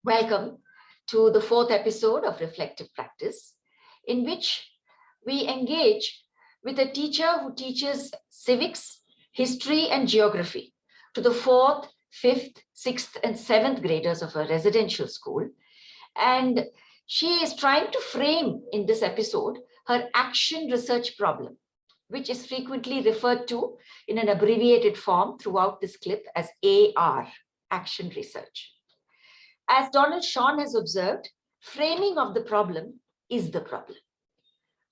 Welcome to the fourth episode of Reflective Practice, in which we engage with a teacher who teaches civics, history, and geography to the fourth, fifth, sixth, and seventh graders of a residential school. And she is trying to frame in this episode her action research problem, which is frequently referred to in an abbreviated form throughout this clip as AR, action research. As Donald Shawn has observed, framing of the problem is the problem.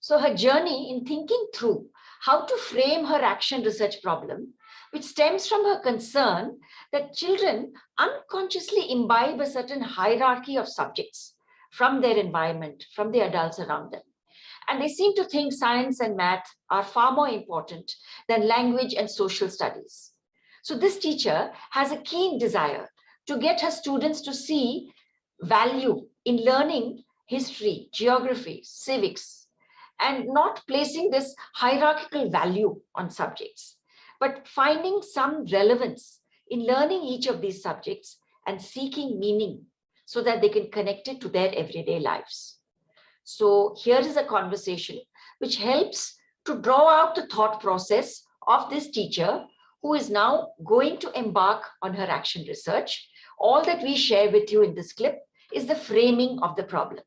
So her journey in thinking through how to frame her action research problem, which stems from her concern that children unconsciously imbibe a certain hierarchy of subjects from their environment, from the adults around them. And they seem to think science and math are far more important than language and social studies. So this teacher has a keen desire to get her students to see value in learning history, geography, civics, and not placing this hierarchical value on subjects, but finding some relevance in learning each of these subjects and seeking meaning so that they can connect it to their everyday lives. So here is a conversation which helps to draw out the thought process of this teacher who is now going to embark on her action research. All that we share with you in this clip is the framing of the problem.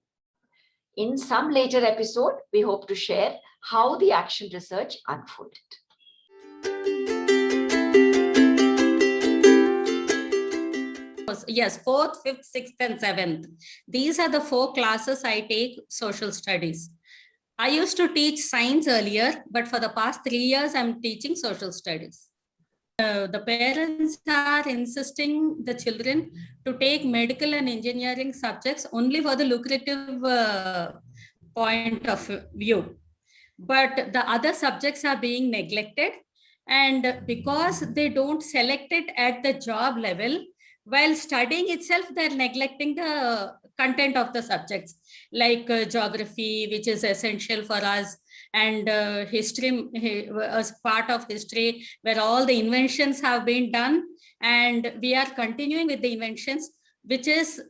In some later episode, we hope to share how the action research unfolded. Yes, fourth, fifth, sixth, and seventh. These are the 4 classes I take social studies. I used to teach science earlier, but for the past 3 years, I'm teaching social studies. The parents are insisting the children to take medical and engineering subjects only for the lucrative point of view. But the other subjects are being neglected. And because they don't select it at the job level, while studying itself, they're neglecting the content of the subjects, like geography, which is essential for us, and history as part of history, where all the inventions have been done, and we are continuing with the inventions, which is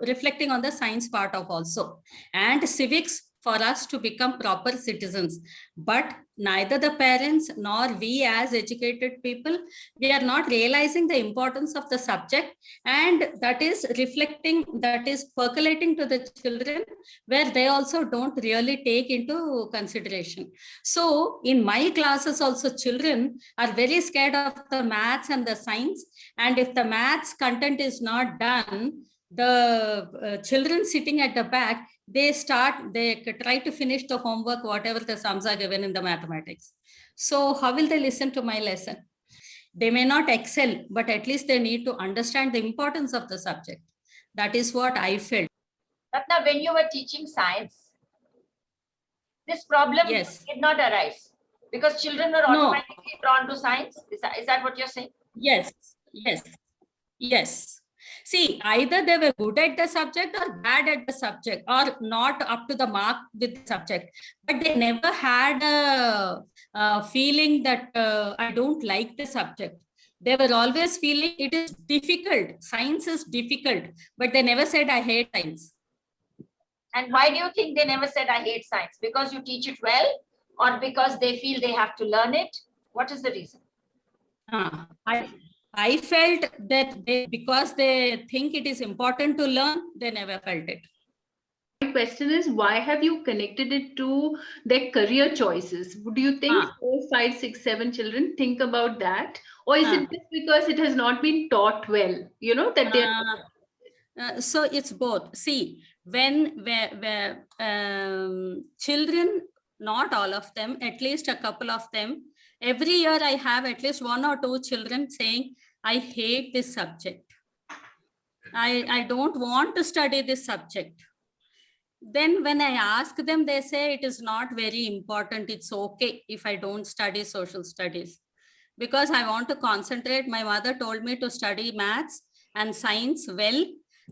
reflecting on the science part of also, and civics for us to become proper citizens. But neither the parents nor we as educated people, we are not realizing the importance of the subject, and that is reflecting, that is percolating to the children, where they also don't really take into consideration. So in my classes also, children are very scared of the maths and the science, and if the maths content is not done, the children sitting at the back, they try to finish the homework, whatever the sums are given in the mathematics. So how will they listen to my lesson? They may not excel, but at least they need to understand the importance of the subject. That is what I felt. Ratna, when you were teaching science, this problem Yes. did not arise because children were automatically drawn to science. Is that what you're saying? Yes, yes, yes. See, either they were good at the subject or bad at the subject, or not up to the mark with the subject, but they never had a feeling that I don't like the subject. They were always feeling it is difficult. Science is difficult, but they never said I hate science. And why do you think they never said I hate science? Because you teach it well, or because they feel they have to learn it? What is the reason? I felt that because they think it is important to learn, they never felt it. My question is, why have you connected it to their career choices? Do you think 4, 5, 6, 7 children think about that? Or is it just because it has not been taught well? You know, that they so it's both. See, when children, not all of them, at least a couple of them, every year I have at least 1 or 2 children saying, I hate this subject. I don't want to study this subject. Then when I ask them, they say it is not very important. It's okay if I don't study social studies because I want to concentrate. My mother told me to study maths and science well,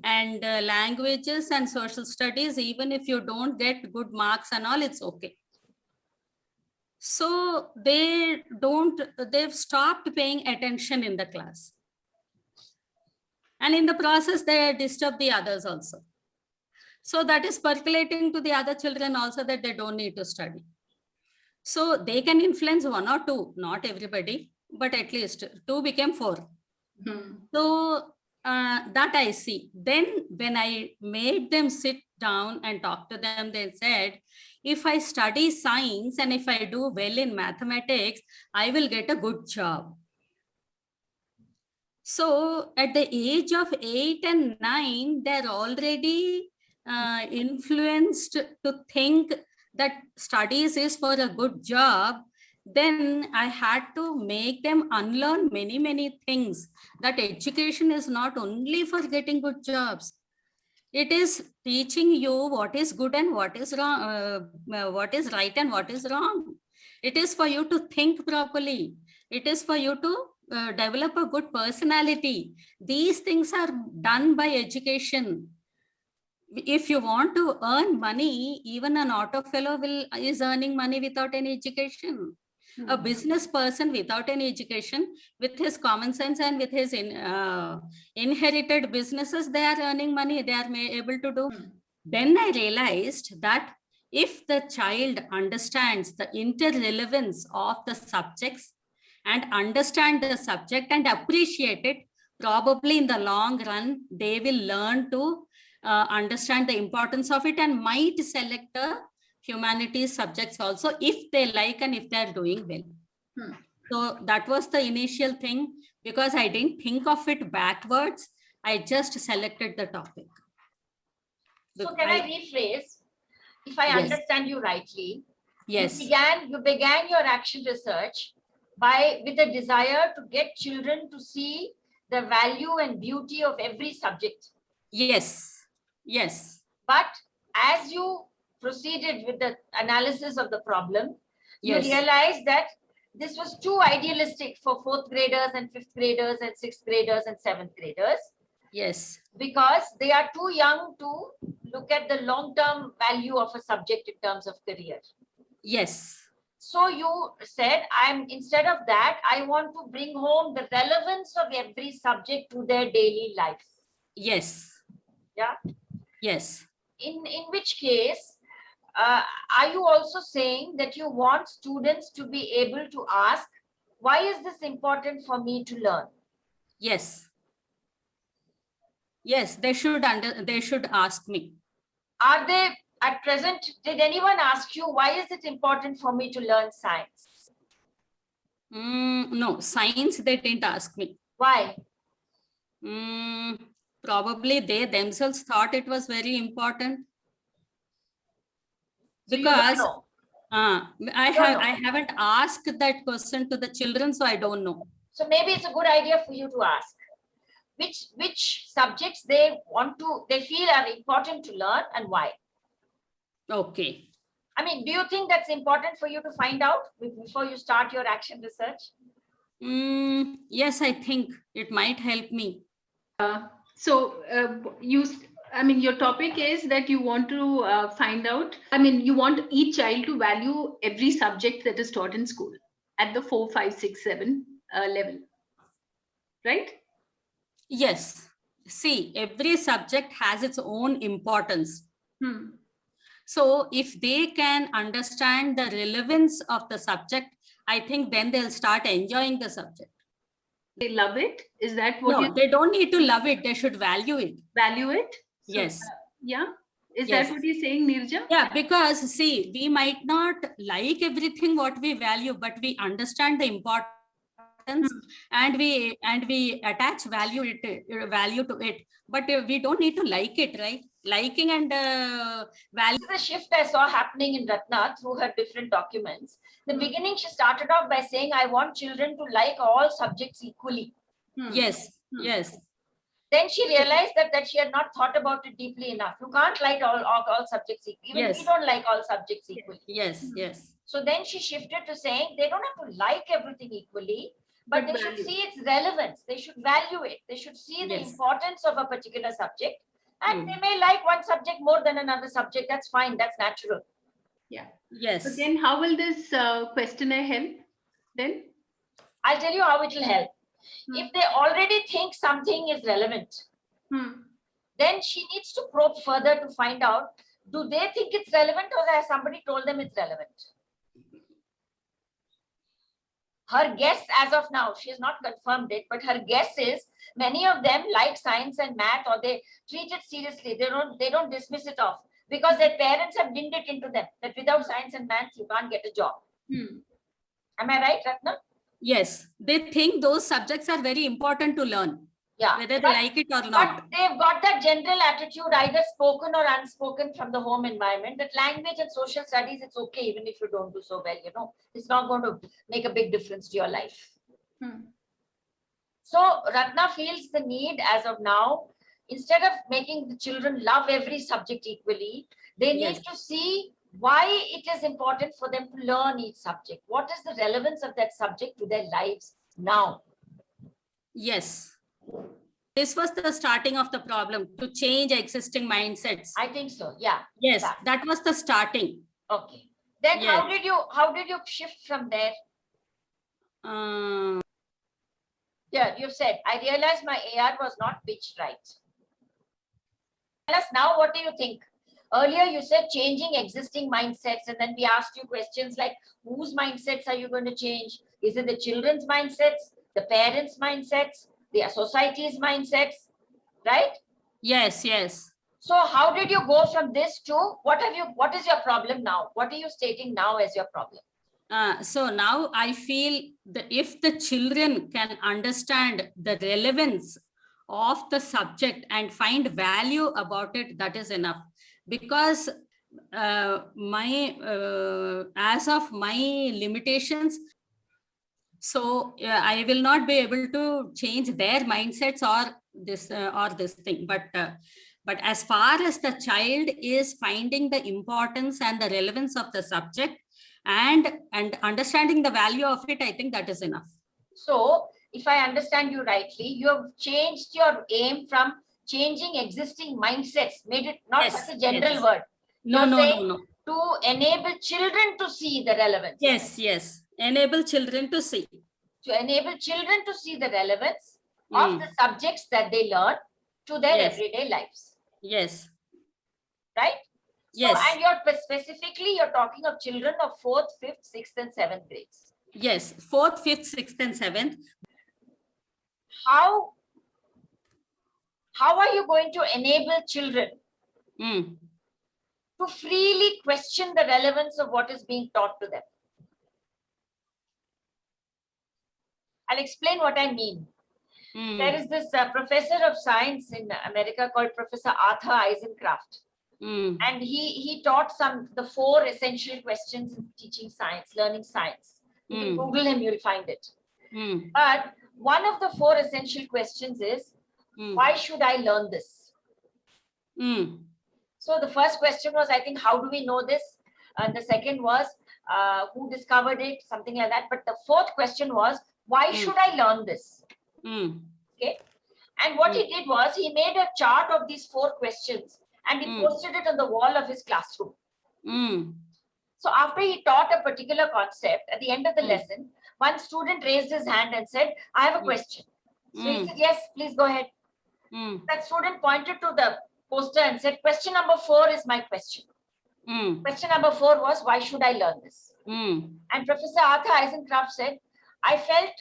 and languages and social studies. Even if you don't get good marks and all, it's okay. So they've stopped paying attention in the class. And in the process, they disturb the others also. So that is percolating to the other children also that they don't need to study. So they can influence one or two, not everybody, but at least 2 became 4. So that I see. Then when I made them sit down and talk to them, they said, if I study science and if I do well in mathematics, I will get a good job. So at the age of 8 and 9, they're already influenced to think that studies is for a good job. Then I had to make them unlearn many, many things, that education is not only for getting good jobs. It is teaching you what is good and what is wrong, what is right and what is wrong. It is for you to think properly. It is for you to develop a good personality. These things are done by education. If you want to earn money, even an auto fellow is earning money without any education. A business person without any education, with his common sense and with his inherited businesses, they are earning money, they are able to do. Then I realized that if the child understands the interrelevance of the subjects and understand the subject and appreciate it, probably in the long run, they will learn to understand the importance of it and might select the humanities subjects also if they like and if they're doing well. So that was the initial thing, because I didn't think of it backwards. I just selected the topic. So can I rephrase? If I Yes. understand you rightly, Yes. you began your action research with a desire to get children to see the value and beauty of every subject. Yes. Yes. But as you proceeded with the analysis of the problem, you Yes. realized that this was too idealistic for 4th graders and 5th graders and 6th graders and 7th graders. Yes. Because they are too young to look at the long-term value of a subject in terms of career. Yes. So you said, instead of that, I want to bring home the relevance of every subject to their daily life. Yes. Yeah. Yes. In which case, are you also saying that you want students to be able to ask, why is this important for me to learn? Yes. Yes, they should ask me. Are they at present, did anyone ask you, why is it important for me to learn science? No, science they didn't ask me. Why? Probably they themselves thought it was very important. So Because I haven't asked that question to the children, so I don't know. So maybe it's a good idea for you to ask which subjects they feel are important to learn and why. Okay. I mean, do you think that's important for you to find out before you start your action research? Yes, I think it might help me. Your topic is that you want to find out, you want each child to value every subject that is taught in school at the 4, 5, 6, 7 level, right? Yes. See, every subject has its own importance. So if they can understand the relevance of the subject, I think then they'll start enjoying the subject. They love it? Is that what No, they don't need to love it. They should value it. Value it? So, yes. Yeah. Is Yes. that what you're saying, Nirja? Yeah, because see, we might not like everything what we value, but we understand the importance and we attach value to it. But we don't need to like it, right? Liking and value. This is a shift I saw happening in Ratna through her different documents. The beginning, she started off by saying, I want children to like all subjects equally. Yes. Yes. Then she realized that she had not thought about it deeply enough. You can't like all subjects equally. Even Yes. we don't like all subjects equally. Yes. Yes. So then she shifted to saying they don't have to like everything equally, but they should see its relevance. They should value it. They should see the importance of a particular subject. And they may like one subject more than another subject. That's fine. That's natural. Yeah. Yes. But then how will this questionnaire help then? I'll tell you how it will help. If they already think something is relevant, then she needs to probe further to find out, do they think it's relevant or has somebody told them it's relevant? Her guess as of now, she has not confirmed it, but her guess is many of them like science and math, or they treat it seriously. They don't dismiss it off because their parents have dinned it into them that without science and math, you can't get a job. Am I right, Ratna? Yes, they think those subjects are very important to learn, Yeah. whether they like it or But not. they've got that general attitude, either spoken or unspoken from the home environment, that language and social studies, it's okay even if you don't do so well, you know, it's not going to make a big difference to your life. So Ratna feels the need as of now, instead of making the children love every subject equally, they Yes. need to see why it is important for them to learn each subject. What is the relevance of that subject to their lives now? Yes. This was the starting of the problem, to change existing mindsets. I think so. Yeah. Yes, Yeah. that was the starting. Okay. Then Yes. how did you shift from there? Yeah, you said, I realized my AR was not pitched right. Tell us now, what do you think? Earlier you said changing existing mindsets, and then we asked you questions like, whose mindsets are you going to change? Is it the children's mindsets, the parents' mindsets, the society's mindsets, right? Yes, yes. So how did you go from this to what is your problem now? What are you stating now as your problem? So now I feel that if the children can understand the relevance of the subject and find value about it, that is enough. Because as of my limitations, so I will not be able to change their mindsets or this thing. But as far as the child is finding the importance and the relevance of the subject and understanding the value of it, I think that is enough. So if I understand you rightly, you have changed your aim from changing existing mindsets, made it not Yes, such a general yes. word. No, You're no, saying no, no. to enable children to see the relevance. Yes, yes. Enable children to see. To enable children to see the relevance of Mm. the subjects that they learn to their Yes. everyday lives. Yes. Right? So, Yes. and you're talking of children of 4th, 5th, 6th, and 7th grades. Yes, 4th, 5th, 6th, and 7th. How are you going to enable children to freely question the relevance of what is being taught to them? I'll explain what I mean. There is this professor of science in America called Professor Arthur Eisencraft. And he taught the 4 essential questions in teaching science, learning science. You can Google him, you'll find it. But one of the 4 essential questions is, why should I learn this? So the first question was, I think, how do we know this? And the second was, who discovered it? Something like that. But the 4th question was, why should I learn this? Okay. And what he did was, he made a chart of these 4 questions and he posted it on the wall of his classroom. So after he taught a particular concept, at the end of the lesson, one student raised his hand and said, I have a question. So he said, yes, please go ahead. That student pointed to the poster and said, question number 4 is my question. Question number 4 was, why should I learn this? And Professor Arthur Eisencraft said, I felt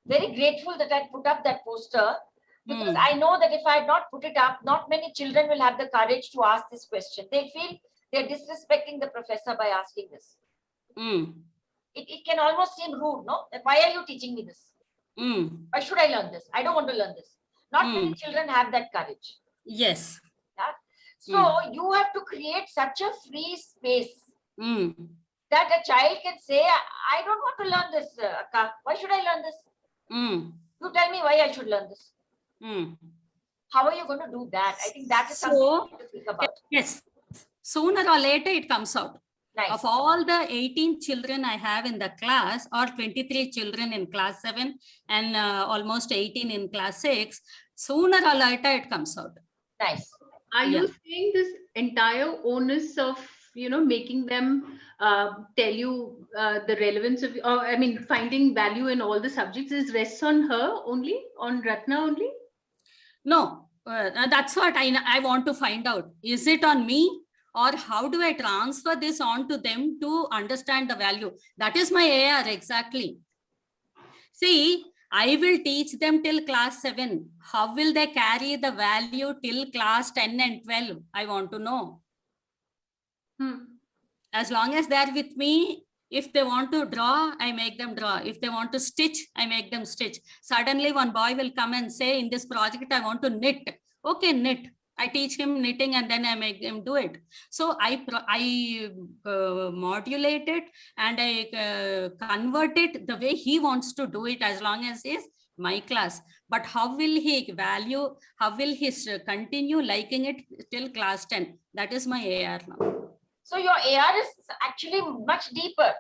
very grateful that I put up that poster, because I know that if I had not put it up, not many children will have the courage to ask this question. They feel they're disrespecting the professor by asking this. It can almost seem rude, no? That why are you teaching me this? Why should I learn this? I don't want to learn this. Not many children have that courage. Yes. Yeah? So you have to create such a free space that a child can say, I don't want to learn this, Akka. Why should I learn this? You tell me why I should learn this. How are you going to do that? I think that is something you need to think about. Yes. Sooner or later it comes out. Nice. Of all the 18 children I have in the class, or 23 children in class 7 and almost 18 in class 6, sooner or later it comes out. Nice. Are you saying this entire onus of making them tell you the relevance of, or I mean, finding value in all the subjects is rests on her only, on Ratna only? No, that's what I want to find out. Is it on me, or how do I transfer this on to them to understand the value? That is my AR exactly. See, I will teach them till class 7. How will they carry the value till class 10 and 12? I want to know. As long as they're with me, if they want to draw, I make them draw. If they want to stitch, I make them stitch. Suddenly one boy will come and say, in this project, I want to knit. Okay, knit. I teach him knitting and then I make him do it. So I modulate it and I convert it the way he wants to do it, as long as is my class. But how will he value, how will he continue liking it till class 10? That is my AR now. So your AR is actually much deeper.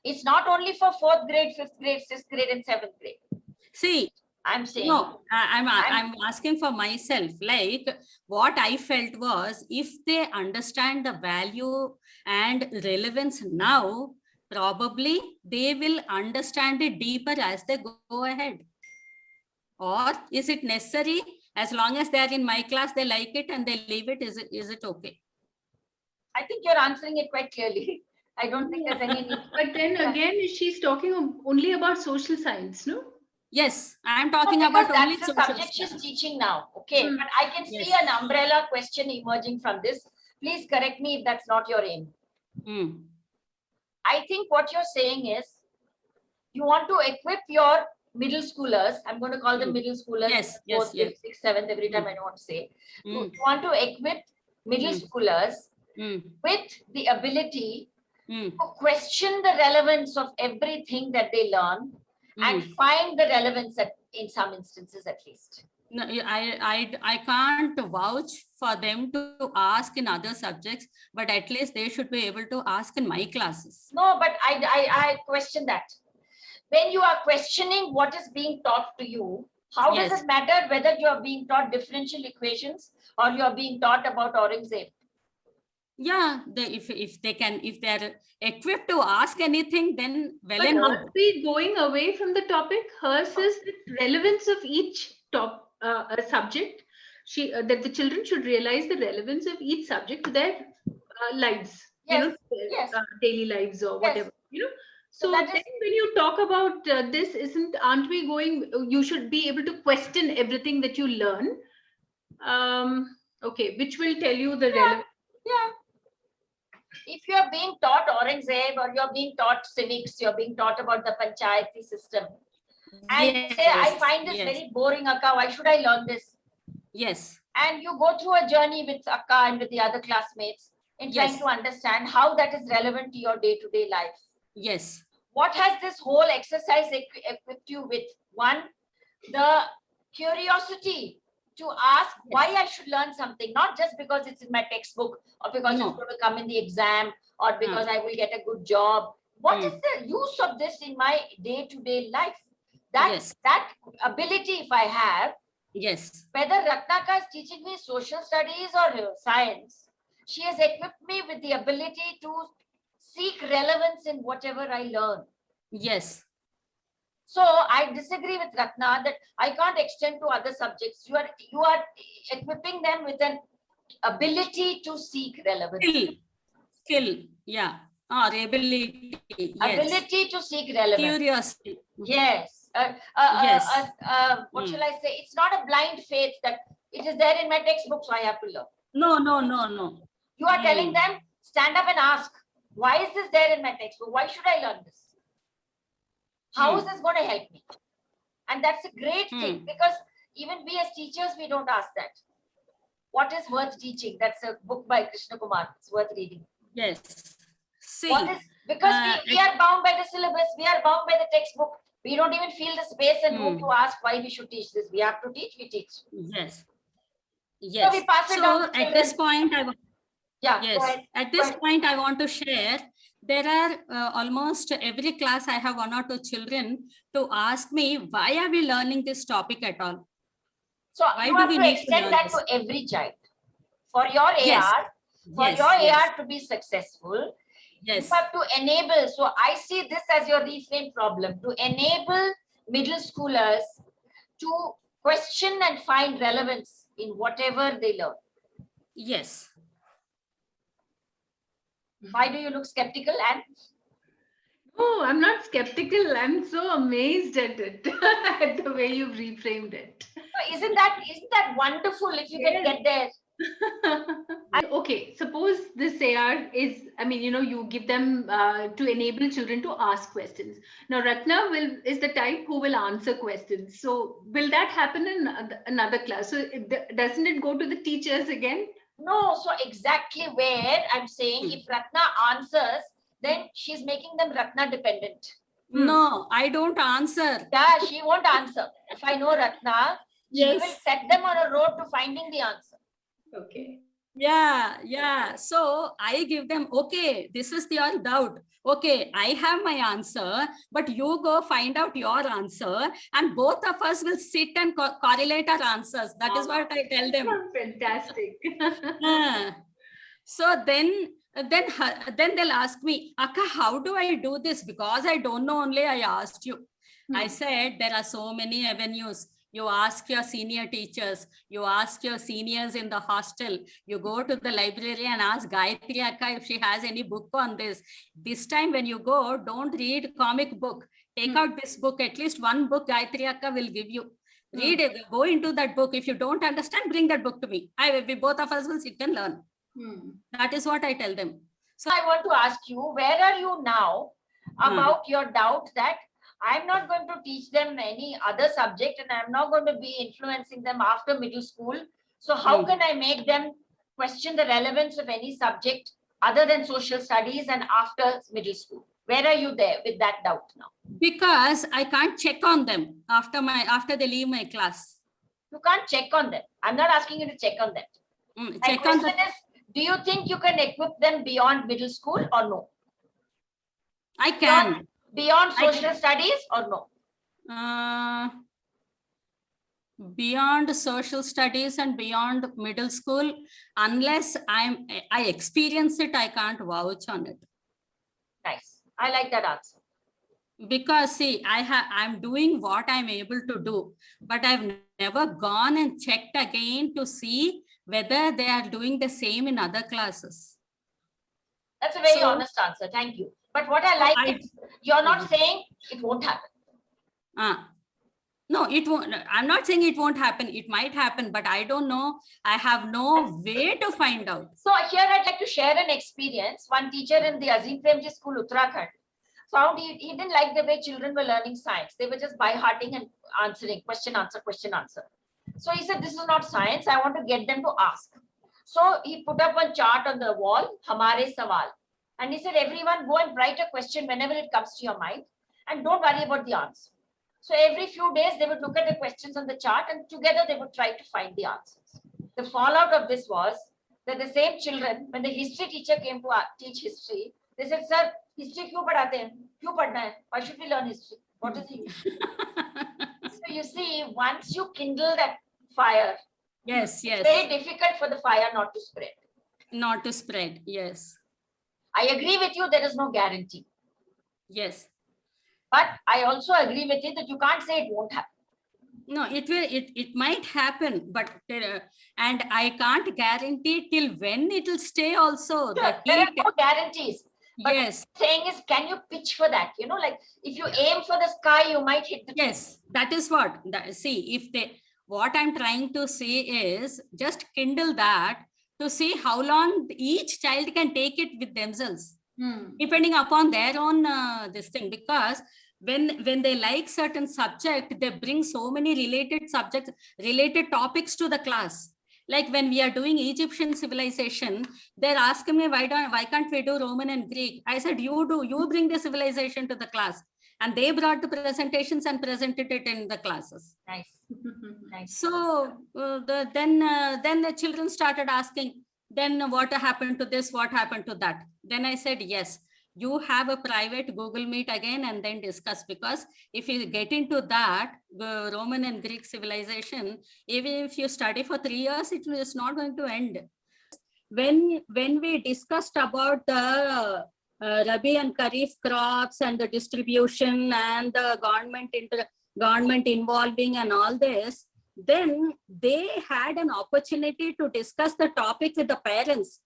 It's not only for 4th grade, 5th grade, 6th grade, and 7th grade. See, I'm saying. no, I'm asking for myself. Like, what I felt was, if they understand the value and relevance now, probably they will understand it deeper as they go ahead. Or is it necessary? As long as they're in my class, they like it and they leave it. Is it okay? I think you're answering it quite clearly. I don't think there's any need. But then again, she's talking only about social science, no? Yes, I am talking No, about because only that's the social subject science. she's teaching now. Okay, but I can see Yes. an umbrella question emerging from this. Please correct me if that's not your aim. I think what you're saying is, you want to equip your middle schoolers. I'm going to call them middle schoolers. Yes, 4th, yes. 5th, 6th, 7th, every time I don't want to say. You Mm. want to equip middle schoolers with the ability to question the relevance of everything that they learn and find the relevance in some instances at least. No, I can't vouch for them to ask in other subjects, but at least they should be able to ask in my classes. No, but I question that. When you are questioning what is being taught to you, how does Yes. it matter whether you are being taught differential equations or you are being taught about Aurangzeb? Yeah, if they're equipped to ask anything, then well But and good. aren't we going away from the topic? Hers is the relevance of each subject. That the children should realize the relevance of each subject to their lives, Yes, their, yes. daily lives or whatever, So that is- then when you talk about this, aren't we going, you should be able to question everything that you learn. Okay, which will tell you the relevance. Yeah. If you are being taught Aurangzeb or you're being taught civics, you're being taught about the panchayati system, and you say, I find this very boring, Akka, why should I learn this? Yes. And you go through a journey with Akka and with the other classmates in trying to understand how that is relevant to your day-to-day life. Yes. What has this whole exercise equipped you with? One, the curiosity to ask why I should learn something, not just because it's in my textbook or because it's going to come in the exam or because I will get a good job. What is the use of this in my day-to-day life? That ability, if I have, whether Ratnaka is teaching me social studies or science, she has equipped me with the ability to seek relevance in whatever I learn. Yes. So I disagree with Ratna that I can't extend to other subjects. You are equipping them with an ability to seek relevance. Skill, yeah. Or ability. Yes. Ability to seek relevance. Curiosity. Yes. What shall I say? It's not a blind faith that it is there in my textbook, so I have to learn. No. You are telling them, stand up and ask, why is this there in my textbook? Why should I learn this? How is this going to help me? And that's a great thing, because even we as teachers, we don't ask that. What is worth teaching? That's a book by Krishna Kumar. It's worth reading. Yes. See, because we are bound by the syllabus, we are bound by the textbook. We don't even feel the space and room to ask why we should teach this. We have to teach, we teach. Yes. So we pass it down to at this point, point, I want to share. There are almost every class I have 1 or 2 children to ask me, why are we learning this topic at all? So why you have to extend that to every child. For your AR, For Yes, your yes, AR to be successful, you yes. have to enable. So I see this as your reframe problem, to enable middle schoolers to question and find relevance in whatever they learn. Yes. Why do you look skeptical? And Oh, I'm not skeptical. I'm so amazed at it, at the way you've reframed it. isn't that wonderful if you can Yes. get there? Okay, suppose this AR is, I mean, you give them to enable children to ask questions. Now, Ratna is the type who will answer questions. So, will that happen in another class? So, doesn't it go to the teachers again? No, so exactly where I'm saying if Ratna answers, then she's making them Ratna dependent. No, I don't answer. Yeah, she won't answer. If I know Ratna, she will Yes. set them on a road to finding the answer. Okay. Yeah, yeah. So I give them, okay, this is your doubt. Okay, I have my answer, but you go find out your answer, and both of us will sit and correlate our answers. That is what I tell them. Fantastic. Ah. So then they'll ask me, Akka, how do I do this? Because I don't know, only I asked you. I said there are so many avenues. You ask your senior teachers, you ask your seniors in the hostel, you go to the library and ask Gayatri Akka if she has any book on this. This time when you go, don't read comic book. Take out this book, at least one book Gayatri Akka will give you. Read it, go into that book. If you don't understand, bring that book to me. We both of us will sit and learn. That is what I tell them. So I want to ask you, where are you now about your doubt that I'm not going to teach them any other subject and I'm not going to be influencing them after middle school. So how can I make them question the relevance of any subject other than social studies and after middle school? Where are you there with that doubt now? Because I can't check on them after they leave my class. You can't check on them. I'm not asking you to check on that. My question is, do you think you can equip them beyond middle school or no? I can. Beyond social studies or no? Beyond social studies and beyond middle school, unless I experience it, I can't vouch on it. Nice. I like that answer. Because see, I'm doing what I'm able to do, but I've never gone and checked again to see whether they are doing the same in other classes. That's a very honest answer. Thank you. But what I like is you're not saying it won't happen. No, it won't. I'm not saying it won't happen. It might happen, but I don't know. I have no way to find out. So here I'd like to share an experience. One teacher in the Azim Premji School, Uttarakhand, found he didn't like the way children were learning science. They were just by-hearting and answering, question, answer, question, answer. So he said, this is not science. I want to get them to ask. So he put up a chart on the wall, Hamare Sawal. And he said, everyone go and write a question whenever it comes to your mind and don't worry about the answer. So every few days, they would look at the questions on the chart and together they would try to find the answers. The fallout of this was that the same children, when the history teacher came to teach history, they said, sir, history kyun padhate hain? Kyun padhna hai? Why should we learn history? What is it? So you see, once you kindle that fire, yes, it's very difficult for the fire not to spread. Not to spread, yes. I agree with you, there is no guarantee. Yes. But I also agree with you that you can't say it won't happen. No, it might happen, but and I can't guarantee till when it will stay also. Sure, there are no guarantees. But yes. The saying is, can you pitch for that? You know, like if you aim for the sky, you might hit the yes, that is what. See, what I'm trying to say is just kindle that to see how long each child can take it with themselves, depending upon their own this thing. Because when they like certain subject, they bring so many related subjects, related topics to the class. Like when we are doing Egyptian civilization, they're asking me, why can't we do Roman and Greek? I said, you bring the civilization to the class. And they brought the presentations and presented it in the classes. Nice. Nice. So then the children started asking, then what happened to this? What happened to that? Then I said, yes, you have a private Google Meet again and then discuss, because if you get into that, the Roman and Greek civilization, even if you study for 3 years, it is not going to end. when we discussed about the Rabi and Kharif crops and the distribution and the government involving and all this, then they had an opportunity to discuss the topic with the parents.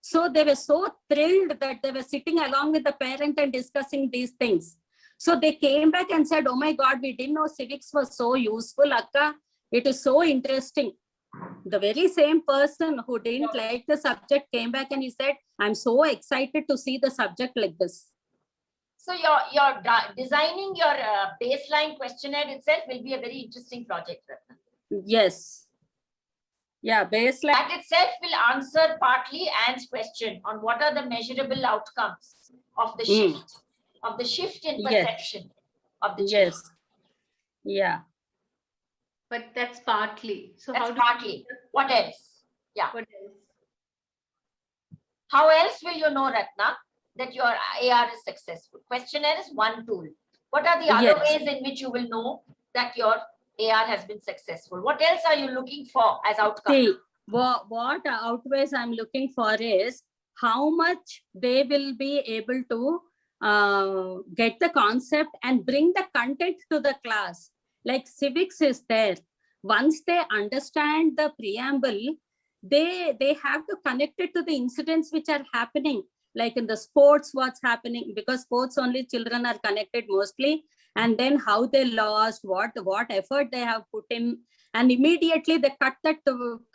So they were so thrilled that they were sitting along with the parent and discussing these things. So they came back and said, oh my God, we didn't know civics was so useful, Akka. It is so interesting. The very same person who didn't like the subject came back and he said, I'm so excited to see the subject like this. So you're designing your baseline questionnaire itself will be a very interesting project, Ratna. Yes. Yeah, baseline. That itself will answer partly Anne's question on what are the measurable outcomes of the shift in perception of the children. Yes. Yeah. But that's partly. So That's how do partly. What else? Yeah. What else? How else will you know, Ratna, that your AR is successful? Questionnaire is one tool. What are the other ways in which you will know that your AR has been successful? What else are you looking for as outcome? See, what outways I'm looking for is how much they will be able to get the concept and bring the content to the class. Like civics is there. Once they understand the preamble, they have to connect it to the incidents which are happening. Like in the sports, what's happening, because sports only children are connected mostly. And then how they lost, what effort they have put in. And immediately they cut that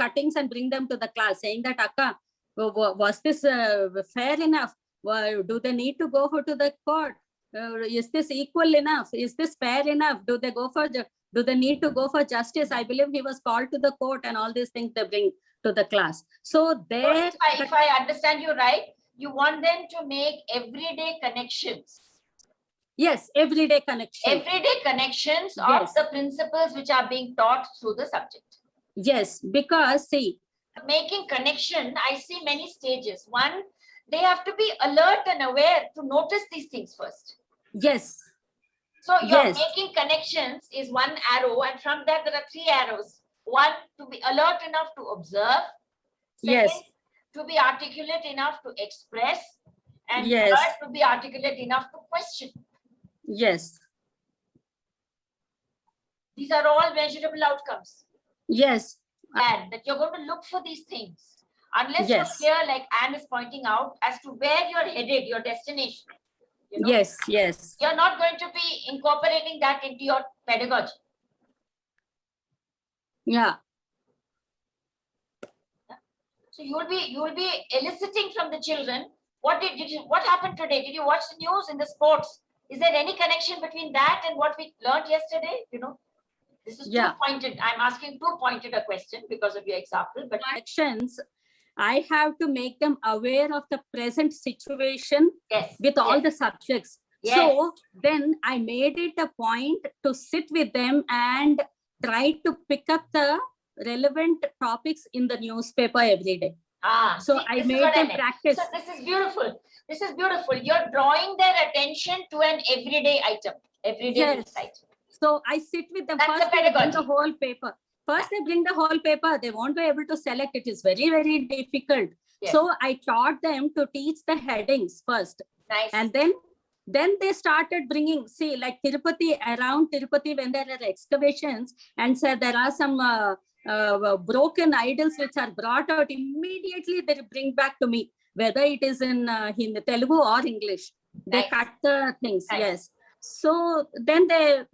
cuttings and bring them to the class saying that, Akka, was this fair enough? Do they need to go to the court? Is this equal enough? Is this fair enough? Do they need to go for justice? I believe he was called to the court and all these things they bring to the class. So there, if I understand you right, you want them to make everyday connections. Yes, everyday connections. Everyday connections of the principles which are being taught through the subject. Yes, because see, making connection, I see many stages. One, they have to be alert and aware to notice these things first. Yes. So you're making connections is one arrow, and from that there are three arrows. One, to be alert enough to observe. Second, to be articulate enough to express. And third, to be articulate enough to question. Yes. These are all measurable outcomes. Yes. And that you're going to look for these things. Unless you're clear, like Anne is pointing out, as to where you're headed, your destination. You know? Yes. You're not going to be incorporating that into your pedagogy. Yeah. So you will be eliciting from the children, what happened today? Did you watch the news in the sports? Is there any connection between that and what we learned yesterday? You know, this is too pointed. I'm asking too pointed a question because of your example. But actions, I have to make them aware of the present situation with all the subjects. So then I made it a point to sit with them and try to pick up the relevant topics in the newspaper every day. So I made them practice. So this is beautiful. This is beautiful. You're drawing their attention to an everyday item, everyday insight. So I sit with them. That's first. They bring the whole paper. First, they bring the whole paper. They won't be able to select. It is very, very difficult. So I taught them to teach the headings first. Nice. And then they started bringing, see, like Tirupati, around Tirupati, when there are excavations, and so there are some broken idols which are brought out, immediately they bring back to me, whether it is in Telugu or English. They cut the things. Yes. So then they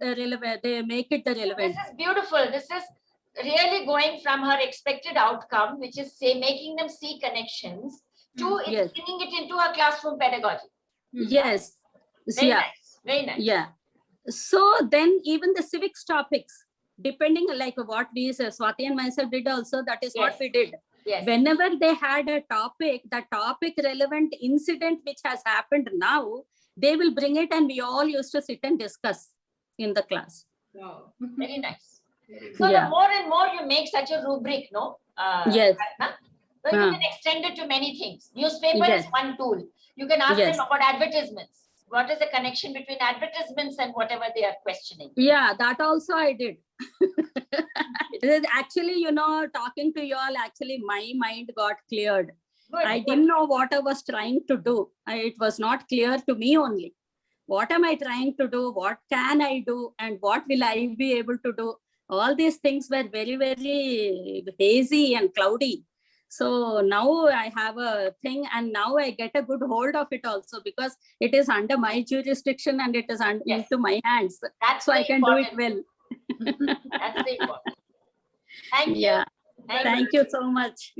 make it the relevant. This is beautiful. This is really going from her expected outcome, which is say making them see connections, to bringing it into her classroom pedagogy. Yes. Very nice. Very nice. Yeah. So then even the civics topics, depending like what we, Swati and myself did also, that is what we did. Yes. Whenever they had a topic, the topic relevant incident which has happened now, they will bring it and we all used to sit and discuss in the class. Wow. Very nice. So the more and more you make such a rubric, no? Yes. So you can extend it to many things. Newspaper is one tool. You can ask them about advertisements. What is the connection between advertisements and whatever they are questioning? Yeah, that also I did. Actually, talking to you all, actually my mind got cleared. Good, I good. didn't know what I was trying to do. It was not clear to me only. What am I trying to do? What can I do? And what will I be able to do? All these things were very, very hazy and cloudy. So now I have a thing, and now I get a good hold of it also, because it is under my jurisdiction and it is Yes. into my hands. That's So I the can do it important. well. That's the important. Thank you. Yeah. Thank you. Thank you so much.